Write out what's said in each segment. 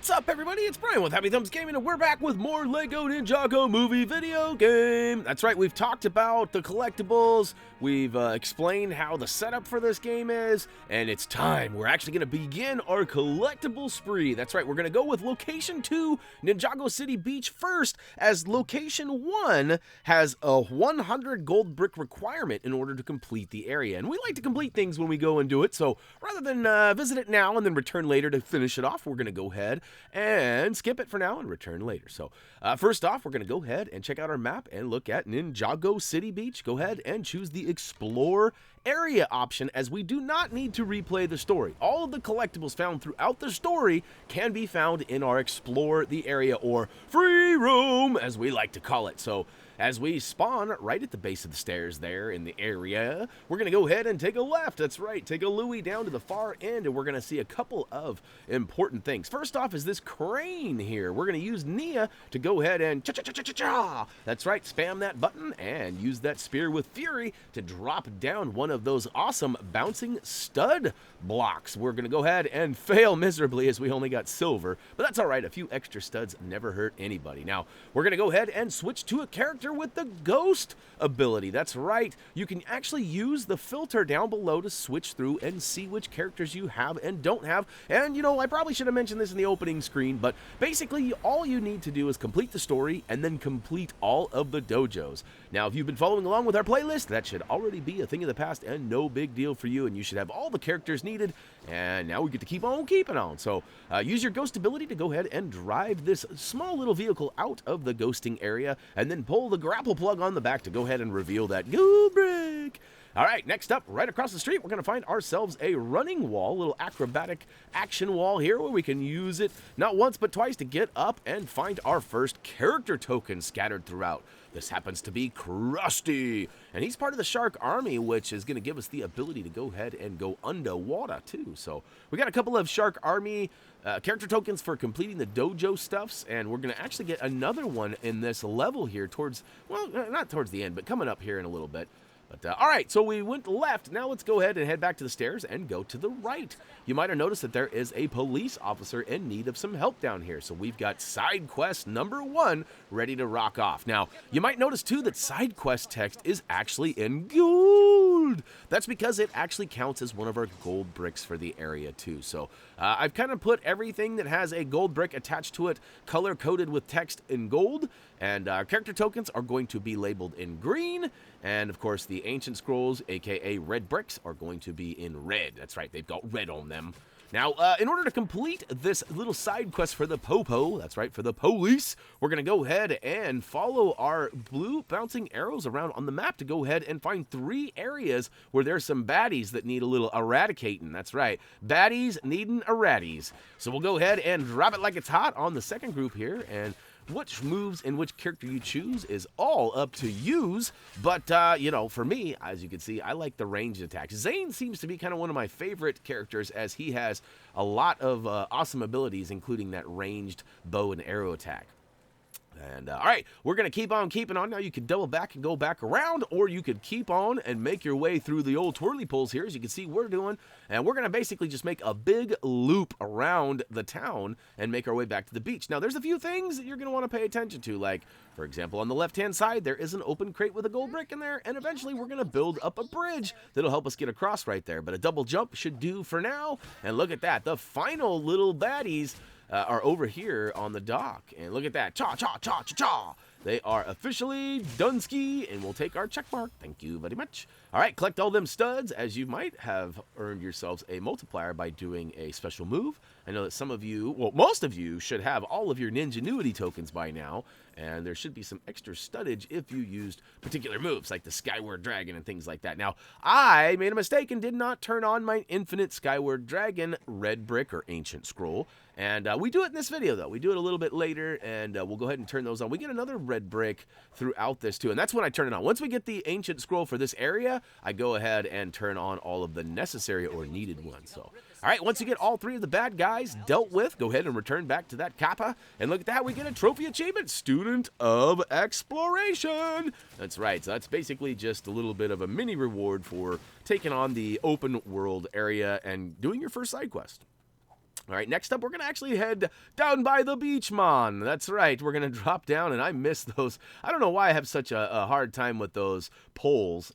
What's up, everybody? It's Brian with HappyThumbsGaming, and we're back with more LEGO Ninjago movie video game. That's right, we've talked about the collectibles, we've explained how the setup for this game is, and it's time. We're actually going to begin our collectible spree. That's right, we're going to go with Location 2, Ninjago City Beach first, as Location 1 has a 100 gold brick requirement in order to complete the area. And we like to complete things when we go and do it, so rather than visit it now and then return later to finish it off, we're going to go ahead and skip it for now and return later. So first off, we're going to go ahead and check out our map and look at Ninjago City Beach. Go ahead and choose the Explore Area option, as we do not need to replay the story. All of the collectibles found throughout the story can be found in our Explore the Area, or free roam as we like to call it. So as we spawn right at the base of the stairs there in the area, we're going to go ahead and take a left. That's right, take a Louie down to the far end, and we're going to see a couple of important things. First off is this crane here. We're going to use Nia to go ahead and cha-cha-cha-cha-cha. That's right, spam that button and use that spear with fury to drop down one of those awesome bouncing stud blocks. We're going to go ahead and fail miserably as we only got silver, but that's all right. A few extra studs never hurt anybody. Now, we're going to go ahead and switch to a character with the ghost ability. That's right, you can actually use the filter down below to switch through and see which characters you have and don't have. And you know, I probably should have mentioned this in the opening screen, but basically all you need to do is complete the story and then complete all of the dojos. Now, if you've been following along with our playlist, that should already be a thing of the past and no big deal for you, and you should have all the characters needed, and now we get to keep on keeping on. So use your ghost ability to go ahead and drive this small little vehicle out of the ghosting area, and then pull the grapple plug on the back to go ahead and reveal that gold brick. All right, next up, right across the street, we're going to find ourselves a running wall, a little acrobatic action wall here, where we can use it not once but twice to get up and find our first character token scattered throughout. This happens to be Crusty, and he's part of the shark army, which is going to give us the ability to go ahead and go underwater too. So we got a couple of shark army character tokens for completing the dojo stuffs, and we're going to actually get another one in this level here towards, well, not towards the end, but coming up here in a little bit. But, all right, so we went left. Now let's go ahead and head back to the stairs and go to the right. You might have noticed that there is a police officer in need of some help down here. So we've got Sidequest number 1 ready to rock off. Now, you might notice, too, that Sidequest text is actually in gold. That's because it actually counts as one of our gold bricks for the area, too. So I've kind of put everything that has a gold brick attached to it color-coded with text in gold. And our character tokens are going to be labeled in green. And, of course, the ancient scrolls, a.k.a. red bricks, are going to be in red. That's right, they've got red on them. Now, in order to complete this little side quest for the Popo, that's right, for the police, we're going to go ahead and follow our blue bouncing arrows around on the map to go ahead and find 3 areas where there's some baddies that need a little eradicating. That's right, baddies needing eradies. So we'll go ahead and drop it like it's hot on the second group here, and which moves and which character you choose is all up to yous, but, you know, for me, as you can see, I like the ranged attacks. Zane seems to be kind of one of my favorite characters, as he has a lot of awesome abilities, including that ranged bow and arrow attack. And, all right, we're going to keep on keeping on. Now, you can double back and go back around, or you could keep on and make your way through the old twirly poles here, as you can see we're doing. And we're going to basically just make a big loop around the town and make our way back to the beach. Now, there's a few things that you're going to want to pay attention to. Like, for example, on the left-hand side, there is an open crate with a gold brick in there. And eventually, we're going to build up a bridge that'll help us get across right there. But a double jump should do for now. And look at that. The final little baddies are over here on the dock. And look at that. Cha-cha-cha-cha-cha. They are officially Dunsky, and we'll take our check mark. Thank you very much. All right, collect all them studs, as you might have earned yourselves a multiplier by doing a special move. I know that some of you, well, most of you should have all of your Ninjanuity tokens by now, and there should be some extra studdage if you used particular moves, like the Skyward Dragon and things like that. Now, I made a mistake and did not turn on my Infinite Skyward Dragon red brick or ancient scroll, and we do it in this video, though. We do it a little bit later, and we'll go ahead and turn those on. We get another red brick throughout this, too, and that's when I turn it on. Once we get the ancient scroll for this area, I go ahead and turn on all of the necessary or needed ones. So, all right, once you get all 3 of the bad guys dealt with, go ahead and return back to that kappa. And look at that, we get a trophy achievement, Student of Exploration. That's right, so that's basically just a little bit of a mini reward for taking on the open world area and doing your first side quest. All right, next up, we're going to actually head down by the beach, man. That's right, we're going to drop down, and I miss those. I don't know why I have such a hard time with those poles.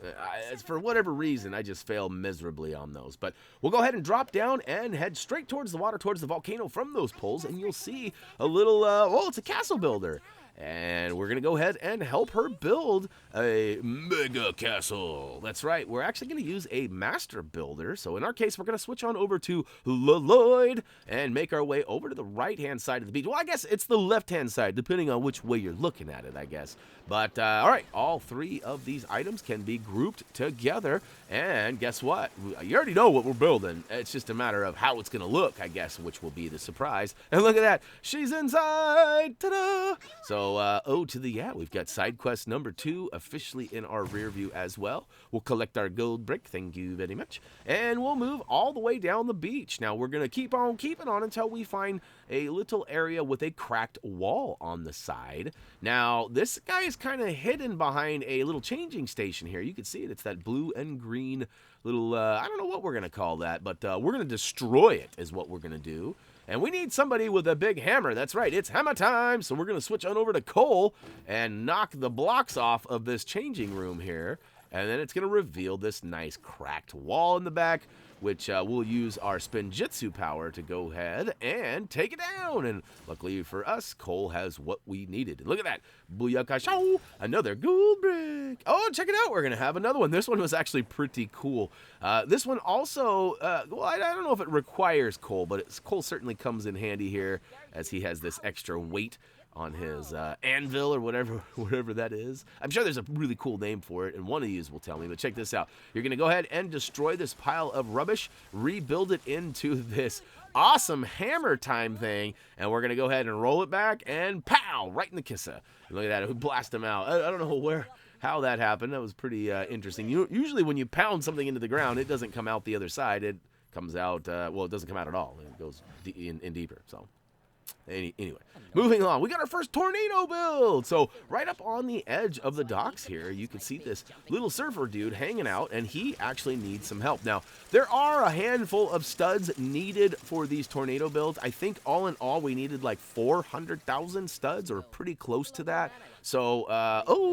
For whatever reason, I just fail miserably on those. But we'll go ahead and drop down and head straight towards the water, towards the volcano from those poles, and you'll see a little, oh, it's a castle builder. And we're going to go ahead and help her build a mega castle. That's right. We're actually going to use a master builder. So in our case, we're going to switch on over to Lloyd and make our way over to the right-hand side of the beach. Well, I guess it's the left-hand side, depending on which way you're looking at it, I guess. But, all right, all three of these items can be grouped together. And guess what? You already know what we're building. It's just a matter of how it's going to look, I guess, which will be the surprise. And look at that. She's inside. Ta-da! So, we've got Sidequest number 2 officially in our rear view as well. We'll collect our gold brick. Thank you very much. And we'll move all the way down the beach. Now, we're going to keep on keeping on until we find a little area with a cracked wall on the side. Now, this guy is kind of hidden behind a little changing station here. You can see it. It's that blue and green little, I don't know what we're going to call that, but we're going to destroy it is what we're going to do. And we need somebody with a big hammer. That's right, it's hammer time. So we're going to switch on over to Cole and knock the blocks off of this changing room here. And then it's going to reveal this nice cracked wall in the back, which we'll use our Spinjitzu power to go ahead and take it down. And luckily for us, Cole has what we needed. Look at that. Booyakasha! Another gold brick. Oh, check it out. We're going to have another one. This one was actually pretty cool. This one also, well, I don't know if it requires coal, but coal certainly comes in handy here as he has this extra weight on his anvil or whatever that is. I'm sure there's a really cool name for it, and one of you will tell me, but check this out. You're going to go ahead and destroy this pile of rubbish, rebuild it into this awesome hammer time thing, and we're going to go ahead and roll it back, and pow, right in the kissa. Look at that, we blast him out. I don't know how that happened. That was pretty interesting. Usually when you pound something into the ground, it doesn't come out the other side. It comes out, well, it doesn't come out at all. It goes in deeper, so. Anyway, moving on, we got our first tornado build. So right up on the edge of the docks here, you can see this little surfer dude hanging out, and he actually needs some help. Now, there are a handful of studs needed for these tornado builds. I think all in all, we needed like 400,000 studs, or pretty close to that. So,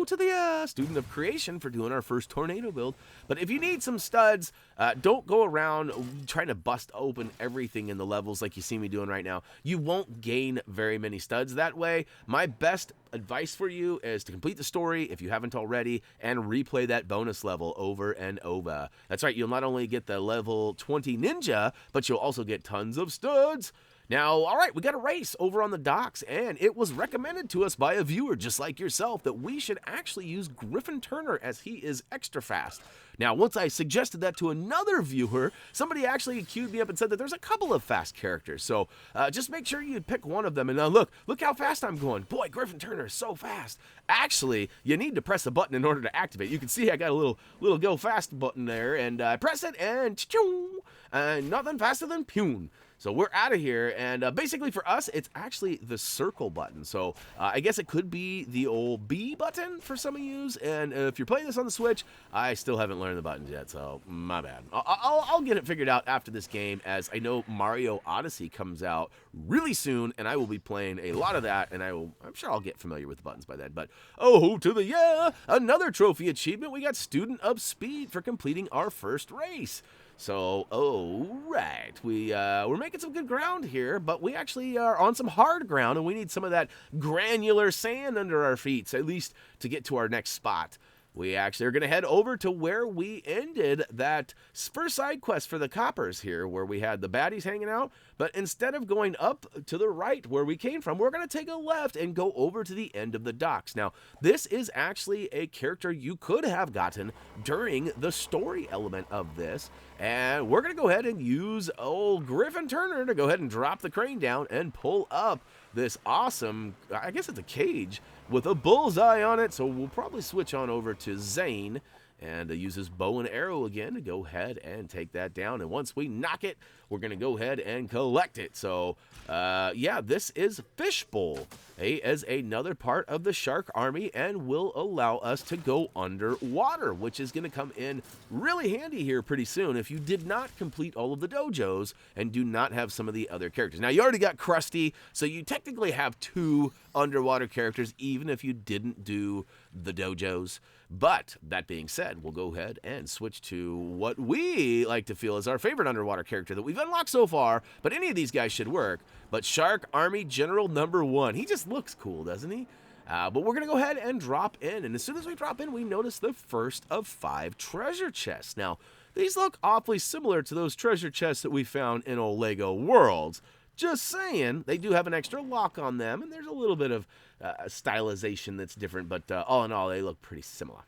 to the student of creation for doing our first tornado build. But if you need some studs, don't go around trying to bust open everything in the levels like you see me doing right now. You won't gain very many studs that way. My best advice for you is to complete the story if you haven't already and replay that bonus level over and over. That's right, you'll not only get the level 20 ninja, but you'll also get tons of studs. Now, all right, we got a race over on the docks, and it was recommended to us by a viewer just like yourself that we should actually use Griffin Turner as he is extra fast. Now, once I suggested that to another viewer, somebody actually queued me up and said that there's a couple of fast characters. So just make sure you pick one of them. And look how fast I'm going. Boy, Griffin Turner is so fast. Actually, you need to press a button in order to activate. You can see I got a little go fast button there, and I press it, and nothing faster than Pune. So we're out of here, and basically for us, it's actually the circle button. So I guess it could be the old B button for some of you, and if you're playing this on the Switch, I still haven't learned the buttons yet, so my bad. I'll get it figured out after this game, as I know Mario Odyssey comes out really soon, and I will be playing a lot of that, and I'm sure I'll get familiar with the buttons by then. But another trophy achievement. We got Student of Speed for completing our first race. So, right, we're making some good ground here, but we actually are on some hard ground, and we need some of that granular sand under our feet, so at least to get to our next spot. We actually are going to head over to where we ended that first side quest for the coppers here, where we had the baddies hanging out. But instead of going up to the right where we came from, we're going to take a left and go over to the end of the docks. Now, this is actually a character you could have gotten during the story element of this. And we're going to go ahead and use old Griffin Turner to go ahead and drop the crane down and pull up this awesome, I guess it's a cage, with a bullseye on it. So we'll probably switch on over to Zane and use his bow and arrow again to go ahead and take that down. And once we knock it, we're going to go ahead and collect it. So, yeah, this is Fishbowl as another part of the shark army and will allow us to go underwater, which is going to come in really handy here pretty soon if you did not complete all of the dojos and do not have some of the other characters. Now, you already got Crusty, so you technically have 2 underwater characters, even if you didn't do the dojos. But that being said, we'll go ahead and switch to what we like to feel is our favorite underwater character that we've unlocked so far, but any of these guys should work. But Shark Army General number 1. He just looks cool, doesn't he? But we're going to go ahead and drop in, and as soon as we drop in, we notice the first of 5 treasure chests. Now, these look awfully similar to those treasure chests that we found in old Lego Worlds. Just saying, they do have an extra lock on them, and there's a little bit of stylization that's different, but all in all, they look pretty similar.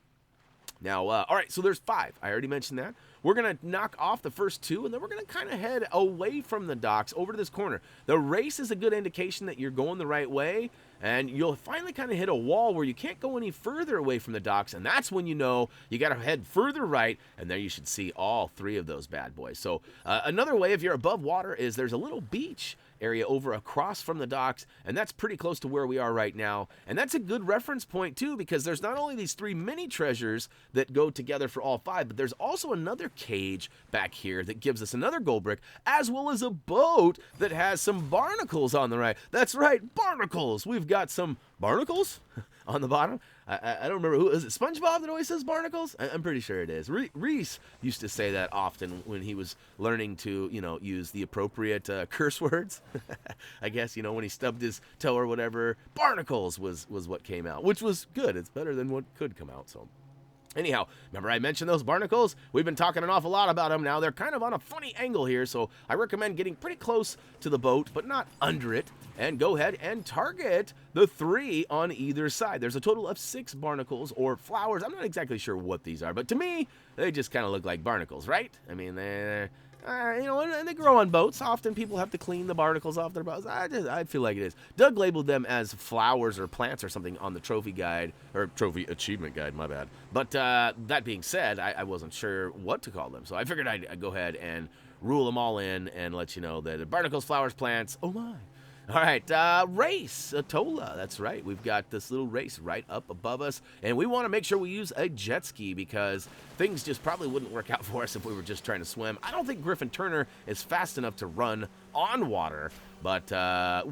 Now, all right, so there's 5. I already mentioned that. We're going to knock off the first 2, and then we're going to kind of head away from the docks over to this corner. The race is a good indication that you're going the right way, and you'll finally kind of hit a wall where you can't go any further away from the docks, and that's when you know you got to head further right, and there you should see all 3 of those bad boys. So another way, if you're above water, is there's a little beach area over across from the docks, and that's pretty close to where we are right now. And that's a good reference point too, because there's not only these 3 mini treasures that go together for all 5, but there's also another cage back here that gives us another gold brick, as well as a boat that has some barnacles on the right. That's right, barnacles. We've got some barnacles on the bottom. I don't remember who is it. SpongeBob that always says barnacles? I'm pretty sure it is. Reese used to say that often when he was learning to, you know, use the appropriate curse words. I guess, you know, when he stubbed his toe or whatever, barnacles was what came out, which was good. It's better than what could come out. So anyhow, remember I mentioned those barnacles? We've been talking an awful lot about them now. They're kind of on a funny angle here, so I recommend getting pretty close to the boat, but not under it, and go ahead and target the 3 on either side. There's a total of 6 barnacles, or flowers. I'm not exactly sure what these are, but to me, they just kind of look like barnacles, right? I mean, they're... you know, and they grow on boats. Often people have to clean the barnacles off their boats. I feel like it is. Doug labeled them as flowers or plants or something on the trophy guide, or trophy achievement guide, my bad. But that being said, I wasn't sure what to call them. So I figured I'd go ahead and rule them all in and let you know that barnacles, flowers, plants, oh my. All right, race, Tola, that's right. We've got this little race right up above us, and we want to make sure we use a jet ski because things just probably wouldn't work out for us if we were just trying to swim. I don't think Griffin Turner is fast enough to run on water, but I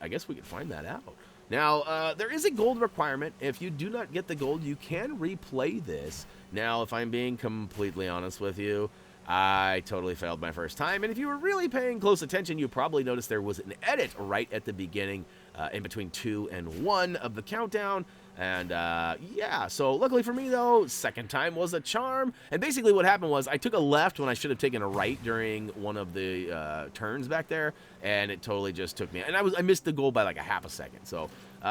guess we could find that out. Now, there is a gold requirement. If you do not get the gold, you can replay this. Now, if I'm being completely honest with you, I totally failed my first time, and if you were really paying close attention, you probably noticed there was an edit right at the beginning, in between 2 and 1 of the countdown, and yeah, so luckily for me though, second time was a charm, and basically what happened was I took a left when I should have taken a right during one of the turns back there, and it totally just took me, and I missed the goal by like a half a second, so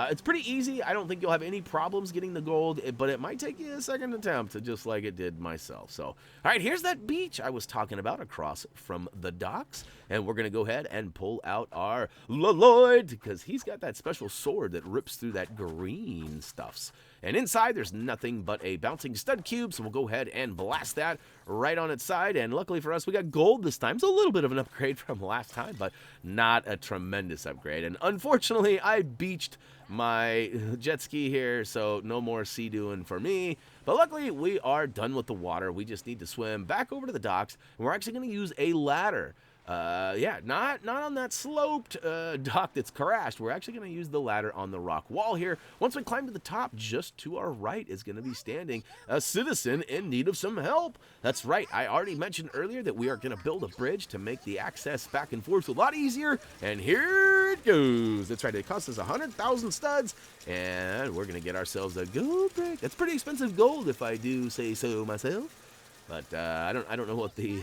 it's pretty easy. I don't think you'll have any problems getting the gold, but it might take you a second attempt, just like it did myself. So, all right, here's that beach I was talking about across from the docks, and we're going to go ahead and pull out our Lloyd, because he's got that special sword that rips through that green stuffs. And inside, there's nothing but a bouncing stud cube, so we'll go ahead and blast that right on its side. And luckily for us, we got gold this time. It's a little bit of an upgrade from last time, but not a tremendous upgrade. And unfortunately, I beached my jet ski here, so no more sea doing for me. But luckily, we are done with the water. We just need to swim back over to the docks, and we're actually going to use a ladder. Yeah, not on that sloped dock that's crashed. We're actually going to use the ladder on the rock wall here. Once we climb to the top, just to our right is going to be standing a citizen in need of some help. That's right, I already mentioned earlier that we are going to build a bridge to make the access back and forth a lot easier, and here it goes. That's right, it cost us 100,000 studs, and we're going to get ourselves a gold brick. That's pretty expensive gold, if I do say so myself, but I don't know what the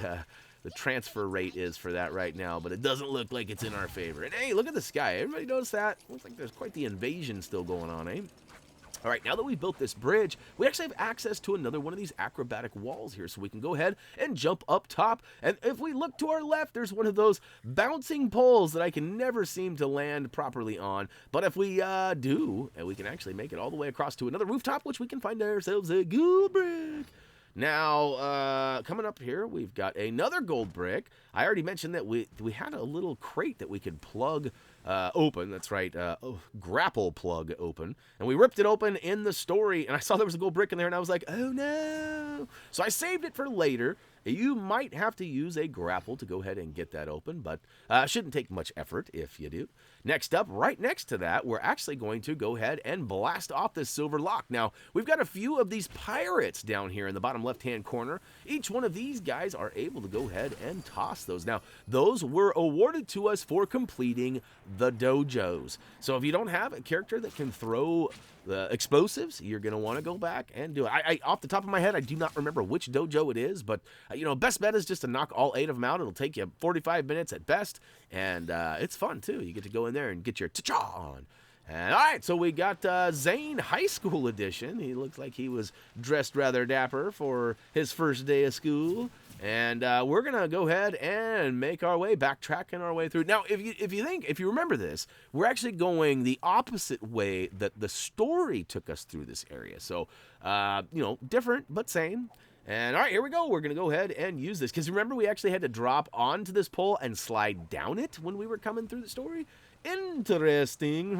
transfer rate is for that right now, but it doesn't look like it's in our favor. And hey, look at the sky. Everybody notice that? Looks like there's quite the invasion still going on, eh? All right, now that we've built this bridge, we actually have access to another one of these acrobatic walls here, so we can go ahead and jump up top. And if we look to our left, there's one of those bouncing poles that I can never seem to land properly on. But if we do, we can actually make it all the way across to another rooftop, which we can find ourselves a gold brick. Now, coming up here, we've got another gold brick. I already mentioned that we had a little crate that we could plug open. That's right, grapple plug open. And we ripped it open in the story, and I saw there was a gold brick in there, and I was like, oh no. So I saved it for later. You might have to use a grapple to go ahead and get that open, but shouldn't take much effort if you do. Next up, right next to that, we're actually going to go ahead and blast off this silver lock. Now, we've got a few of these pirates down here in the bottom left-hand corner. Each one of these guys are able to go ahead and toss those. Now, those were awarded to us for completing the dojos. So if you don't have a character that can throw the explosives, you're going to want to go back and do it. I off the top of my head, I do not remember which dojo it is, but, you know, best bet is just to knock all 8 of them out. It'll take you 45 minutes at best, and it's fun, too. You get to go in there and get your ta-cha on. And, all right, so we got Zane High School Edition. He looks like he was dressed rather dapper for his first day of school. And we're going to go ahead and make our way, backtracking our way through. Now, if you remember this, we're actually going the opposite way that the story took us through this area. So, you know, different, but same. And all right, here we go. We're going to go ahead and use this. Because remember, we actually had to drop onto this pole and slide down it when we were coming through the story? Interesting.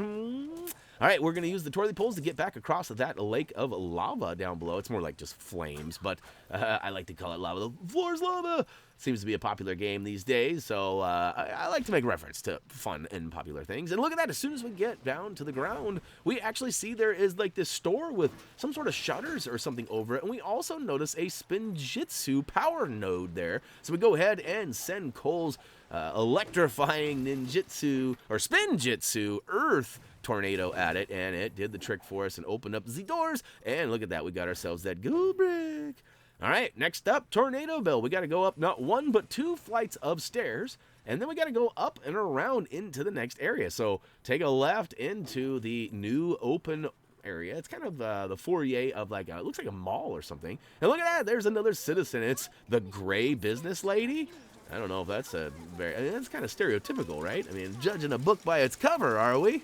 All right, we're going to use the twirly poles to get back across that lake of lava down below. It's more like just flames, but I like to call it lava. The floor's lava. Seems to be a popular game these days, so I like to make reference to fun and popular things. And look at that. As soon as we get down to the ground, we actually see there is like this store with some sort of shutters or something over it. And we also notice a Spinjitzu power node there. So we go ahead and send Cole's electrifying ninjitsu or Spinjitzu Earth tornado at it, and it did the trick for us and opened up the doors. And look at that, we got ourselves that gold brick. All right, next up, Tornado Bill. We got to go up not 1 but 2 flights of stairs, and then we got to go up and around into the next area. So take a left into the new open area. It's kind of the foyer of like it looks like a mall or something. And look at that, there's another citizen. It's the gray business lady. I don't know if that's I mean, that's kind of stereotypical, right? I mean, judging a book by its cover, are we?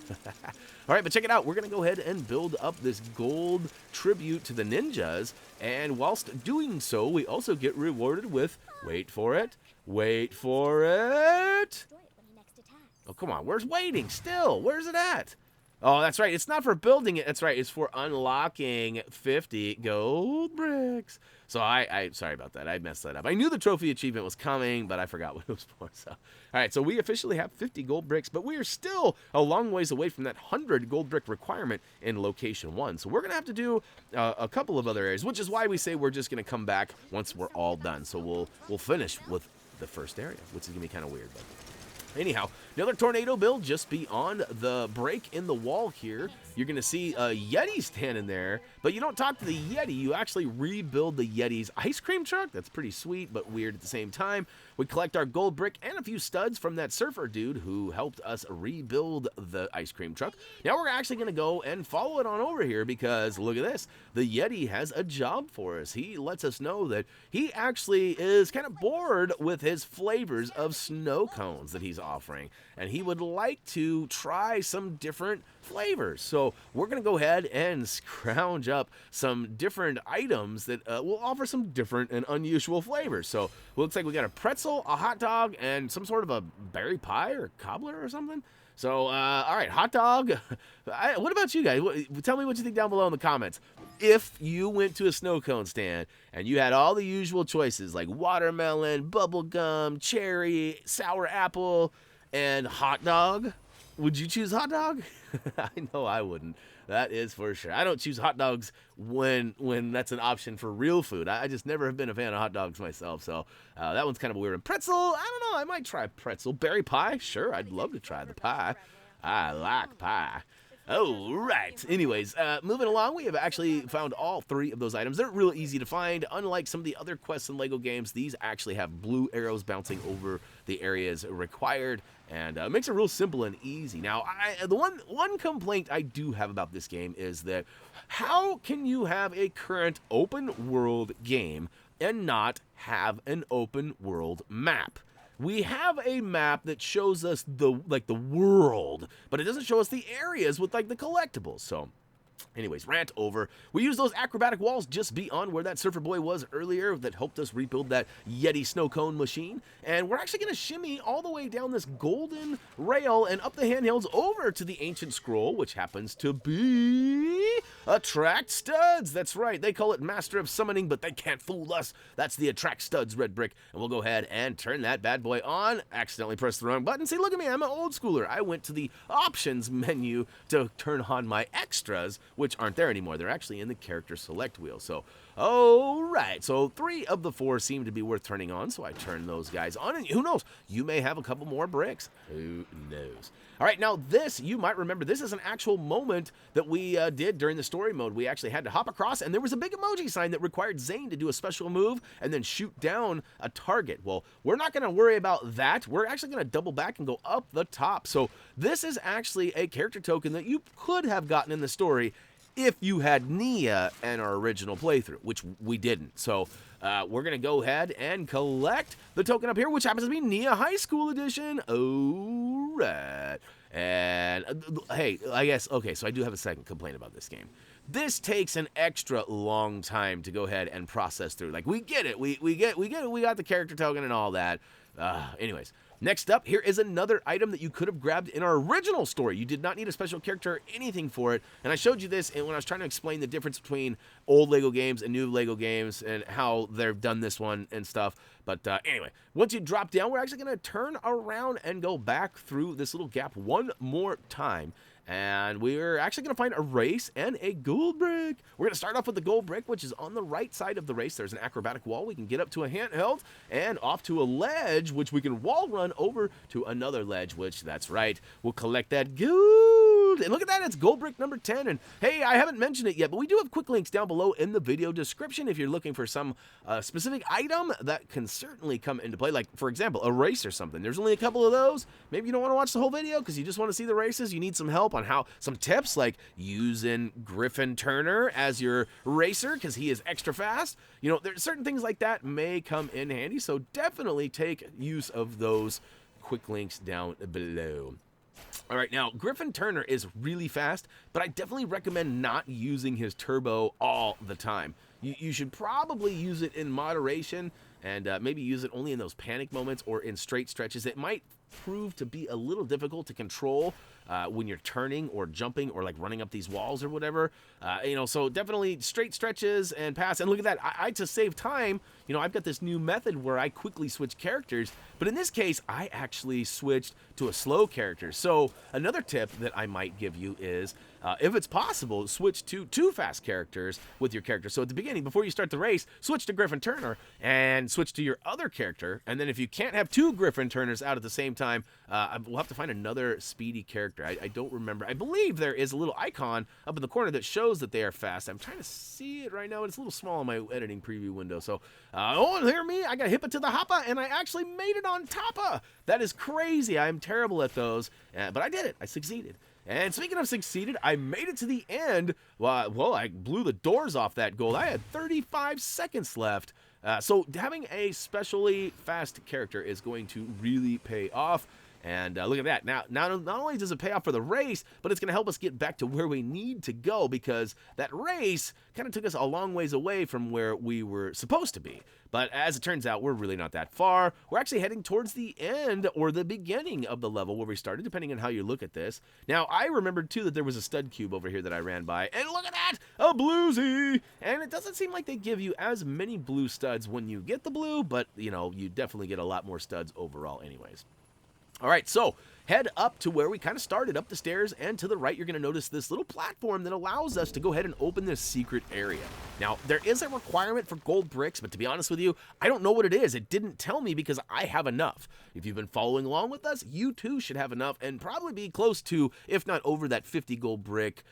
All right, but check it out. We're going to go ahead and build up this gold tribute to the ninjas. And whilst doing so, we also get rewarded with, wait for it, oh, come on, where's waiting still? Where's it at? Oh, that's right. It's not for building it. That's right. It's for unlocking 50 gold bricks. So sorry about that. I messed that up. I knew the trophy achievement was coming, but I forgot what it was for. So, all right. So we officially have 50 gold bricks, but we are still a long ways away from that 100 gold brick requirement in location 1. So we're going to have to do a couple of other areas, which is why we say we're just going to come back once we're all done. So we'll finish with the first area, which is going to be kind of weird, but anyhow, another tornado build just beyond the break in the wall here. You're going to see a Yeti standing there, but you don't talk to the Yeti. You actually rebuild the Yeti's ice cream truck. That's pretty sweet, but weird at the same time. We collect our gold brick and a few studs from that surfer dude who helped us rebuild the ice cream truck. Now we're actually going to go and follow it on over here because look at this. The Yeti has a job for us. He lets us know that he actually is kind of bored with his flavors of snow cones that he's offering, and he would like to try some different flavors. So we're going to go ahead and scrounge up some different items that will offer some different and unusual flavors. So it looks like we got a pretzel, a hot dog, and some sort of a berry pie or cobbler or something. So, all right, hot dog. What about you guys? Tell me what you think down below in the comments. If you went to a snow cone stand and you had all the usual choices like watermelon, bubblegum, cherry, sour apple, and hot dog, would you choose hot dog? I know I wouldn't. That is for sure. I don't choose hot dogs when that's an option for real food. I just never have been a fan of hot dogs myself, so that one's kind of weird. And pretzel, I don't know. I might try pretzel. Berry pie, sure. I'd love to try the pie. I like pie. Oh, right. Anyways, moving along, we have actually found all 3 of those items. They're real easy to find. Unlike some of the other quests in LEGO games, these actually have blue arrows bouncing over the areas required, and it makes it real simple and easy. Now, the one complaint I do have about this game is that how can you have a current open world game and not have an open world map? We have a map that shows us the world, but it doesn't show us the areas with like the collectibles. So Anyways, rant over. We used those acrobatic walls just beyond where that surfer boy was earlier that helped us rebuild that Yeti Snowcone machine. And we're actually going to shimmy all the way down this golden rail and up the handhelds over to the ancient scroll, which happens to be Attract Studs. That's right. They call it Master of Summoning, but they can't fool us. That's the Attract Studs red brick. And we'll go ahead and turn that bad boy on. Accidentally pressed the wrong button. See, look at me. I'm an old schooler. I went to the options menu to turn on my extras, which aren't there anymore. They're actually in the character select wheel. So, alright, so 3 of the 4 seem to be worth turning on, so I turn those guys on, and who knows, you may have a couple more bricks. Who knows? Alright, now this, you might remember, this is an actual moment that we did during the story mode. We actually had to hop across, and there was a big emoji sign that required Zane to do a special move and then shoot down a target. Well, we're not going to worry about that. We're actually going to double back and go up the top. So this is actually a character token that you could have gotten in the story if you had Nia in our original playthrough, which we didn't. So we're going to go ahead and collect the token up here, which happens to be Nia High School Edition. All right. And hey, I guess, okay, so I do have a second complaint about this game. This takes an extra long time to go ahead and process through. Like, we get it. We get it. We got the character token and all that. Anyways. Next up, here is another item that you could have grabbed in our original story. You did not need a special character or anything for it. And I showed you this when I was trying to explain the difference between old LEGO games and new LEGO games and how they've done this one and stuff. But anyway, once you drop down, we're actually going to turn around and go back through this little gap one more time. And we're actually going to find a race and a gold brick. We're going to start off with the gold brick, which is on the right side of the race. There's an acrobatic wall. We can get up to a handheld and off to a ledge, which we can wall run over to another ledge, which, that's right, we'll collect that gold. And look at that, it's gold brick number 10. And hey, I haven't mentioned it yet, but we do have quick links down below in the video description if you're looking for some specific item that can certainly come into play. Like, for example, a race or something. There's only a couple of those. Maybe you don't want to watch the whole video because you just want to see the races. You need some help on how, some tips like using Griffin Turner as your racer because he is extra fast. You know, there's certain things like that may come in handy, so definitely take use of those quick links down below. All right, now, Griffin Turner is really fast, but I definitely recommend not using his turbo all the time. You should probably use it in moderation and maybe use it only in those panic moments or in straight stretches. It might prove to be a little difficult to control when you're turning or jumping or like running up these walls or whatever. You know, so definitely straight stretches and pass. And look at that, I to save time, you know, I've got this new method where I quickly switch characters, but in this case, I actually switched to a slow character. So another tip that I might give you is, if it's possible, switch to 2 fast characters with your character. So at the beginning, before you start the race, switch to Griffin Turner and switch to your other character. And then if you can't have 2 Griffin Turners out at the same time, we'll have to find another speedy character. I don't remember. I believe there is a little icon up in the corner that shows that they are fast. I'm trying to see it right now. It's a little small in my editing preview window. So, oh, hear me? I got hip it to the hoppa, and I actually made it on toppa. That is crazy. I'm terrible at those, but I did it. I succeeded. And speaking of succeeded, I made it to the end. Well, I blew the doors off that gold. I had 35 seconds left. So having a specially fast character is going to really pay off. And look at that. Now, not only does it pay off for the race, but it's going to help us get back to where we need to go because that race kind of took us a long ways away from where we were supposed to be. But as it turns out, we're really not that far. We're actually heading towards the end or the beginning of the level where we started, depending on how you look at this. Now, I remembered, too, that there was a stud cube over here that I ran by. And look at that! A bluesy! And it doesn't seem like they give you as many blue studs when you get the blue, but, you know, you definitely get a lot more studs overall anyways. All right, so head up to where we kind of started, up the stairs, and to the right, you're going to notice this little platform that allows us to go ahead and open this secret area. Now, there is a requirement for gold bricks, but to be honest with you, I don't know what it is. It didn't tell me because I have enough. If you've been following along with us, you too should have enough and probably be close to, if not over that 50 gold brick,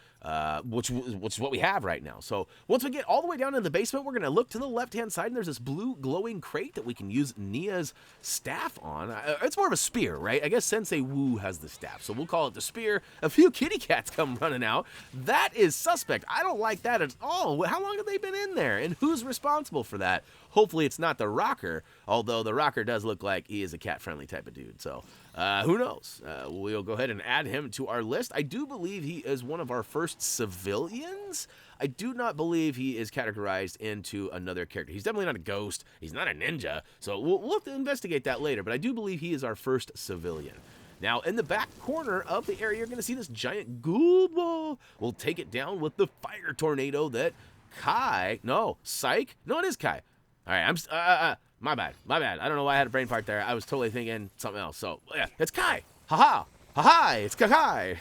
which is what we have right now. So once we get all the way down in the basement, we're going to look to the left-hand side, and there's this blue glowing crate that we can use Nia's staff on. It's more of a spear, right? I guess Sensei Wu who has the staff. So we'll call it the spear. A few kitty cats come running out. That is suspect. I don't like that at all. How long have they been in there? And who's responsible for that? Hopefully it's not the rocker, although the rocker does look like he is a cat-friendly type of dude. So who knows? We'll go ahead and add him to our list. I do believe he is one of our first civilians. I do not believe he is categorized into another character. He's definitely not a ghost. He's not a ninja. So we'll have to investigate that later. But I do believe he is our first civilian. Now, in the back corner of the area, you're going to see this giant gold wall. We'll take it down with the fire tornado that Psych? No, it is Kai. All right, my bad. I don't know why I had a brain fart there. I was totally thinking something else. So, yeah, it's Kai. Ha-ha. Ha-ha, it's Kakai.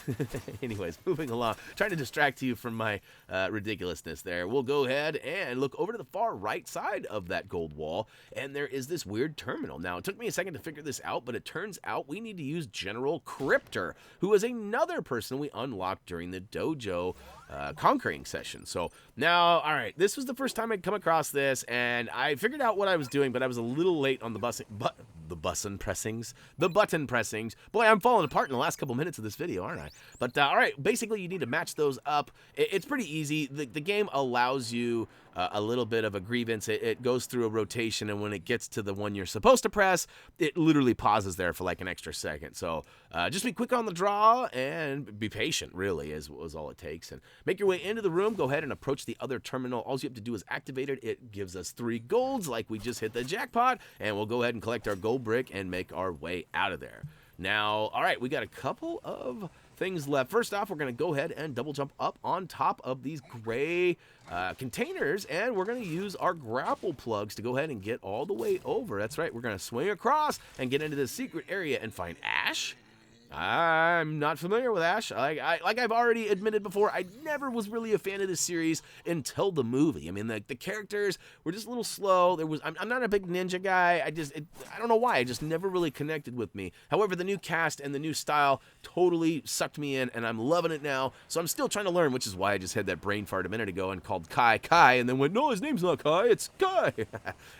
Anyways, moving along. Trying to distract you from my ridiculousness there. We'll go ahead and look over to the far right side of that gold wall, and there is this weird terminal. Now, it took me a second to figure this out, but it turns out we need to use General Cryptor, who is another person we unlocked during the dojo conquering session. So now, all right, this was the first time I'd come across this, and I figured out what I was doing, but I was a little late on the button pressings. Boy, I'm falling apart in the last couple minutes of this video, aren't I? But all right, basically you need to match those up. It's pretty easy. The game allows you a little bit of a grievance. It goes through a rotation, and when it gets to the one you're supposed to press, it literally pauses there for like an extra second. So just be quick on the draw and be patient, really, is all it takes. And make your way into the room. Go ahead and approach the other terminal. All you have to do is activate it. It gives us 3 golds, like we just hit the jackpot, and we'll go ahead and collect our gold brick and make our way out of there. Now, all right, we got a couple of things left. First off, we're going to go ahead and double jump up on top of these gray containers, and we're going to use our grapple plugs to go ahead and get all the way over. That's right, we're going to swing across and get into this secret area and find Ash. I'm not familiar with Ash. Like I've already admitted before, I never was really a fan of this series until the movie. I mean, the characters were just a little slow. I'm not a big ninja guy. I don't know why. It just never really connected with me. However, the new cast and the new style totally sucked me in, and I'm loving it now. So I'm still trying to learn, which is why I just had that brain fart a minute ago and called Kai, and then went, no, his name's not Kai, it's Kai.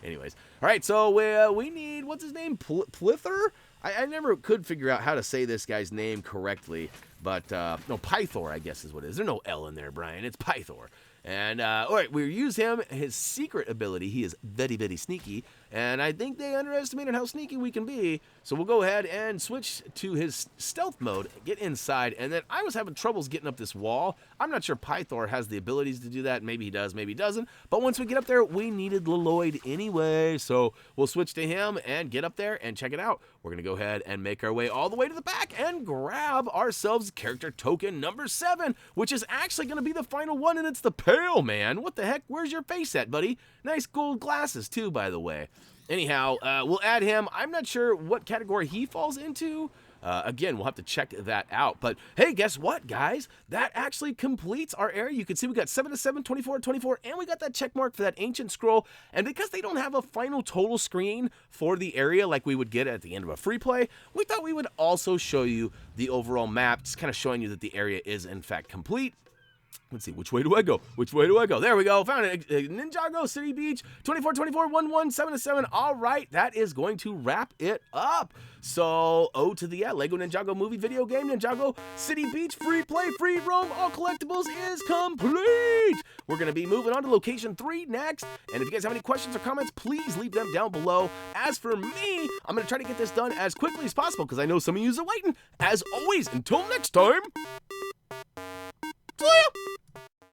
Anyways, all right, so we need, what's his name? Plither? I never could figure out how to say this guy's name correctly, but, no, Pythor, I guess is what it is. There's no L in there, Brian. It's Pythor. And, all right, we use him. His secret ability, he is very, very sneaky, and I think they underestimated how sneaky we can be, so we'll go ahead and switch to his stealth mode, get inside, and then I was having troubles getting up this wall. I'm not sure Pythor has the abilities to do that. Maybe he does, maybe he doesn't, but once we get up there, we needed Lloyd anyway, so we'll switch to him and get up there and check it out. We're going to go ahead and make our way all the way to the back and grab ourselves character token number 7, which is actually going to be the final one, and it's the Paleman. What the heck? Where's your face at, buddy? Nice gold glasses, too, by the way. Anyhow, we'll add him. I'm not sure what category he falls into. Again, we'll have to check that out. But hey, guess what, guys? That actually completes our area. You can see we got 7 to 7, 24 to 24, and we got that check mark for that ancient scroll. And because they don't have a final total screen for the area like we would get at the end of a free play, we thought we would also show you the overall map, just kind of showing you that the area is in fact complete. Let's see, which way do I go? There we go. Found it. Ninjago City Beach, 24-24-11, 7 to 7. All right, that is going to wrap it up. So, to the Lego Ninjago movie video game, Ninjago City Beach, free play, free roam, all collectibles is complete. We're going to be moving on to location 3 next. And if you guys have any questions or comments, please leave them down below. As for me, I'm going to try to get this done as quickly as possible because I know some of you are waiting. As always, until next time. See ya!